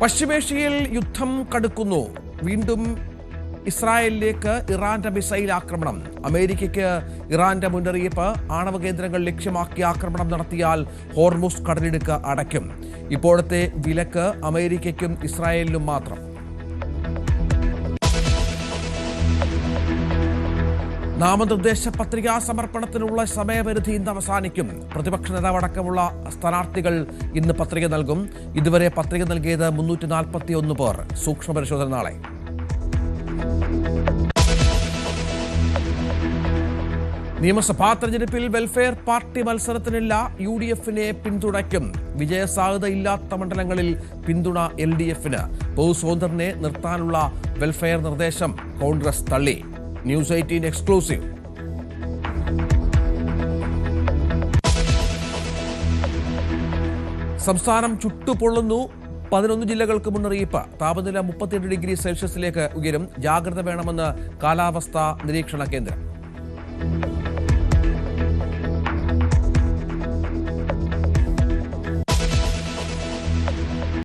പശ്ചിമേഷ്യയിൽ യുദ്ധം കടുക്കുന്നു. വീണ്ടും ഇസ്രായേലിലേക്ക് ഇറാന്റെ മിസൈൽ ആക്രമണം. അമേരിക്കയ്ക്ക് ഇറാന്റെ മുന്നറിയിപ്പ്. ആണവ കേന്ദ്രങ്ങൾ ലക്ഷ്യമാക്കി ആക്രമണം നടത്തിയാൽ ഹോർമുസ് കടലിടുക്ക് അടയ്ക്കും. ഇപ്പോഴത്തെ വിലക്ക് അമേരിക്കയ്ക്കും ഇസ്രായേലിനും മാത്രം. നാമനിർദ്ദേശ പത്രികാ സമർപ്പണത്തിനുള്ള സമയപരിധി ഇന്ന് അവസാനിക്കും. പ്രതിപക്ഷ നേതാവടക്കമുള്ള സ്ഥാനാർത്ഥികൾ ഇന്ന് പത്രിക നൽകും. ഇതുവരെ പത്രിക നൽകിയത് 341 പേർ. സൂക്ഷ്മ പരിശോധന നാളെ. നിയമസഭാ തെരഞ്ഞെടുപ്പിൽ വെൽഫെയർ പാർട്ടി മത്സരത്തിനില്ല. UDF-നെ പിന്തുണയ്ക്കും. വിജയസാധ്യതയില്ലാത്ത മണ്ഡലങ്ങളിൽ പിന്തുണ LDF-ന്. സ്വതന്ത്രനെ നിർത്താനുള്ള വെൽഫെയർ നിർദ്ദേശം കോൺഗ്രസ് തള്ളി. News 18 exclusive. സംസ്ഥാനം ചുട്ടുപൊള്ളുന്നു. 11 ജില്ലകൾക്ക് മുന്നറിയിപ്പ്. താപനില 38 ഡിഗ്രി സെൽഷ്യസിലേക്ക് ഉയരും. ജാഗ്രത വേണമെന്ന് കാലാവസ്ഥാ നിരീക്ഷണ കേന്ദ്രം.